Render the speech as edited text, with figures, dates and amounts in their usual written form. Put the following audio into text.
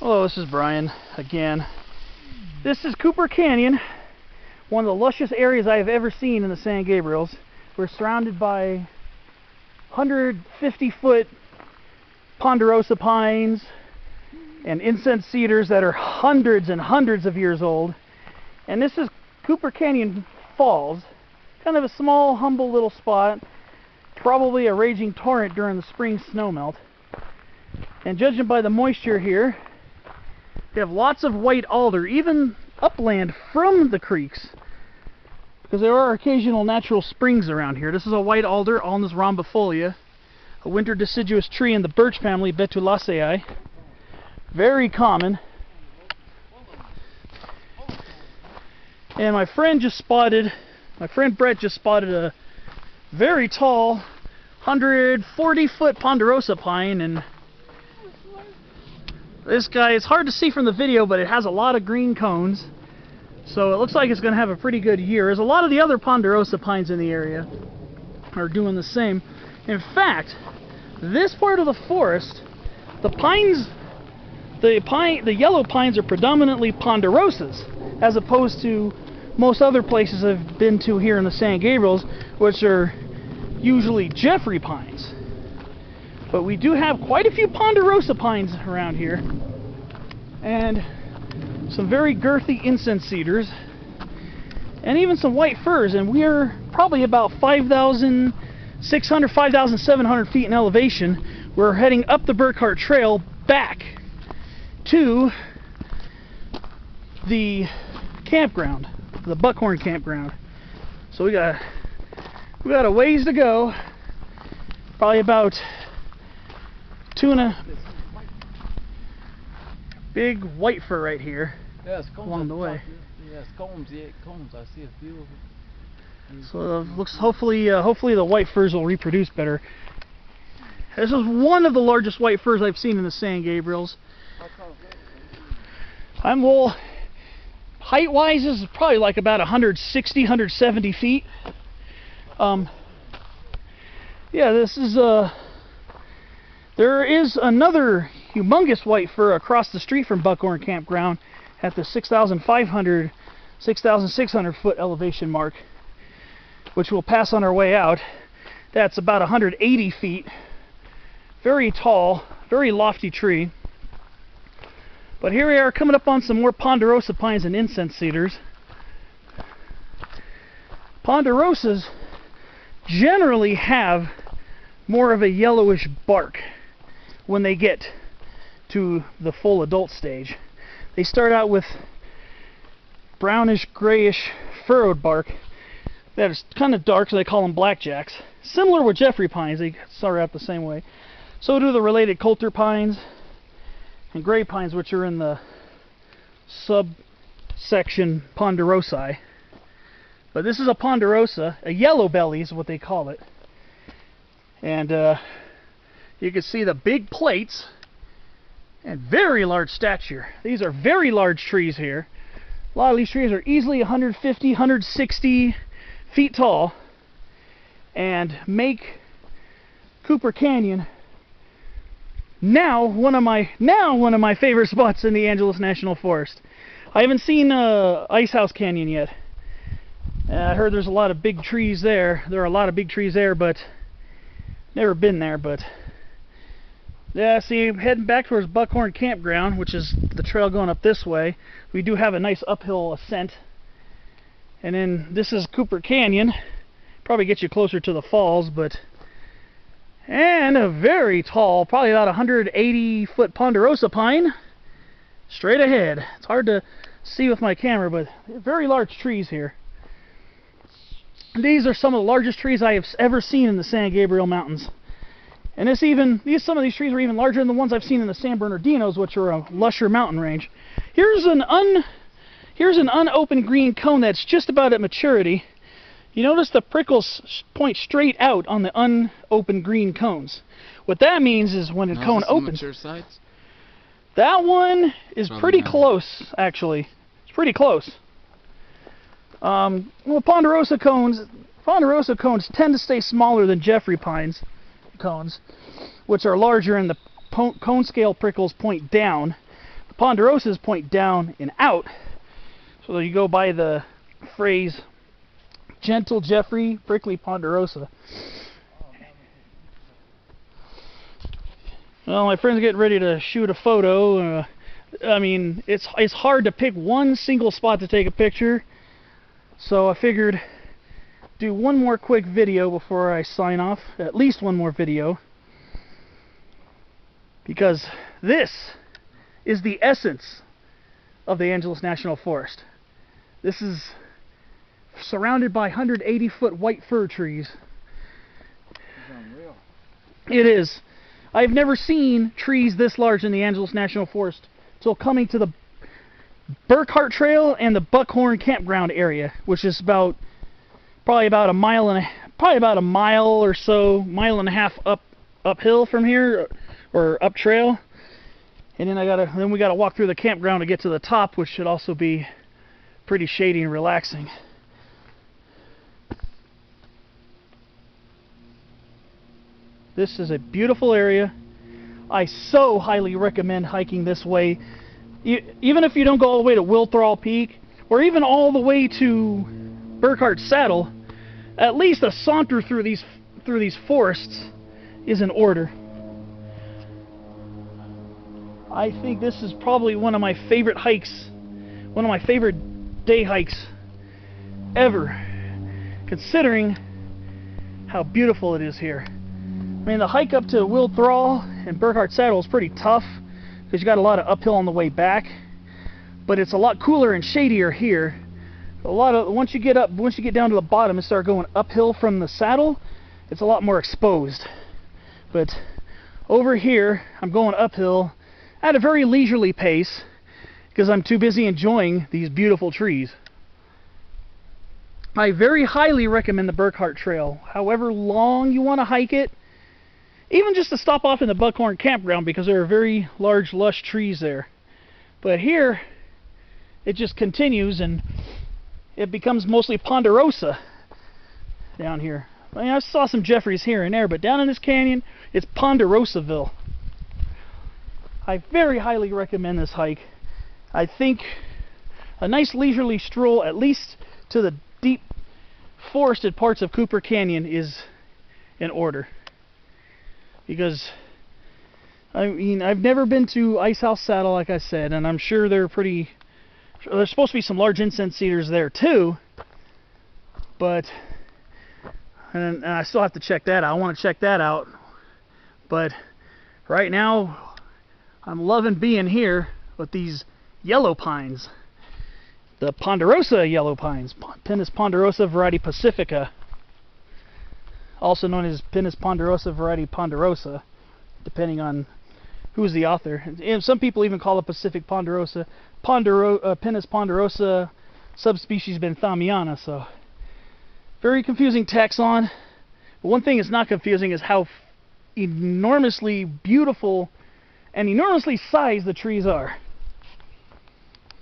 Hello, this is Brian again. This is Coulter Canyon, one of the luscious areas I have ever seen in the San Gabriels. We're surrounded by 150-foot Ponderosa Pines and Incense-Cedars that are hundreds and hundreds of years old. And this is Coulter Canyon Falls, kind of a small, humble little spot, probably a raging torrent during the spring snowmelt. And judging by the moisture here, we have lots of white alder, even upland from the creeks, because there are occasional natural springs around here. This is a white alder, Alnus rhombifolia, a winter deciduous tree in the birch family, Betulaceae. Very common. And my friend Brett just spotted a very tall 140-foot Ponderosa pine, and this guy, it's hard to see from the video, but it has a lot of green cones, so it looks like it's going to have a pretty good year. As a lot of the other Ponderosa pines in the area are doing the same. In fact, this part of the forest, the yellow pines are predominantly ponderosas, as opposed to most other places I've been to here in the San Gabriels, which are usually jeffreyi pines. But we do have quite a few Ponderosa pines around here, and some very girthy incense-cedars, and even some white firs. And we are probably about 5,600, 5,700 feet in elevation. We're heading up the Burkhart Trail back to the campground, the Buckhorn Campground. So we got a ways to go, probably about big white fir right here. Yes, along the way. Yes, combs. I see a few of them. So it looks, hopefully the white firs will reproduce better. This is one of the largest white firs I've seen in the San Gabriels. Height-wise, this is probably like about 160, 170 feet. Yeah, this is there is another humongous white fir across the street from Buckhorn Campground at the 6,500, 6,600 foot elevation mark, which we'll pass on our way out. That's about 180 feet. Very tall, very lofty tree. But here we are coming up on some more Ponderosa pines and incense-cedars. Ponderosas generally have more of a yellowish bark when they get to the full adult stage. They start out with brownish, grayish, furrowed bark that is kind of dark, so they call them blackjacks. Similar with jeffreyi pines, they start out the same way. So do the related Coulter pines and gray pines, which are in the subsection Ponderosae. But this is a Ponderosa, a yellow belly is what they call it. And you can see the big plates and very large stature. These are very large trees here. A lot of these trees are easily 150, 160 feet tall, and make Coulter Canyon now one of my favorite spots in the Angeles National Forest. I haven't seen Ice House Canyon yet. I heard there's a lot of big trees there. There are a lot of big trees there, but never been there. But yeah, see, heading back towards Buckhorn Campground, which is the trail going up this way. We do have a nice uphill ascent. And then this is Coulter Canyon. Probably get you closer to the falls, but and a very tall, probably about 180-foot Ponderosa pine straight ahead. It's hard to see with my camera, but very large trees here. These are some of the largest trees I have ever seen in the San Gabriel Mountains. And some of these trees are even larger than the ones I've seen in the San Bernardinos, which are a lusher mountain range. Here's an unopened green cone that's just about at maturity. You notice the prickles point straight out on the unopened green cones. What that means is when a cone opens, that one is pretty close, actually. It's pretty close. Well, Ponderosa cones tend to stay smaller than jeffreyi pines cones, which are larger and the cone scale prickles point down. ponderosas point down and out. So you go by the phrase gentle Jeffreyi prickly ponderosa. Well, my friend's getting ready to shoot a photo. I mean, it's hard to pick one single spot to take a picture, so I figured do one more quick video before I sign off. At least one more video, because this is the essence of the Angeles National Forest. This is surrounded by 180-foot white fir trees. It's unreal. It is. I've never seen trees this large in the Angeles National Forest till coming to the Burkhart Trail and the Buckhorn Campground area, which is probably about a mile or so, mile and a half uphill from here, or up trail. And then we gotta walk through the campground to get to the top, which should also be pretty shady and relaxing. This is a beautiful area. I so highly recommend hiking this way. Even if you don't go all the way to Will Thrall Peak, or even all the way to Burkhart Saddle, at least a saunter through these forests is in order. I think this is probably one of my favorite hikes, one of my favorite day hikes ever, considering how beautiful it is here. I mean, the hike up to Will Thrall and Burkhart Saddle is pretty tough because you got a lot of uphill on the way back, but it's a lot cooler and shadier here. Once you get down to the bottom and start going uphill from the saddle, it's a lot more exposed. But over here, I'm going uphill at a very leisurely pace because I'm too busy enjoying these beautiful trees. I very highly recommend the Burkhart Trail. However long you want to hike it, even just to stop off in the Buckhorn Campground, because there are very large, lush trees there. But here, it just continues and it becomes mostly ponderosa down here. I mean, I saw some Jeffreys here and there, but down in this canyon, it's Ponderosaville. I very highly recommend this hike. I think a nice leisurely stroll, at least to the deep forested parts of Cooper Canyon, is in order. Because, I mean, I've never been to Icehouse Saddle, like I said, and I'm sure there's supposed to be some large incense-cedars there too, but and I still have to check that out. I want to check that out, but right now I'm loving being here with these yellow pines, the Ponderosa yellow pines, Pinus ponderosa variety pacifica, also known as Pinus ponderosa variety ponderosa, depending on who's the author. And some people even call it Pacific ponderosa, Pinus ponderosa subspecies benthamiana. So very confusing taxon. But one thing that's not confusing is how enormously beautiful and enormously sized the trees are.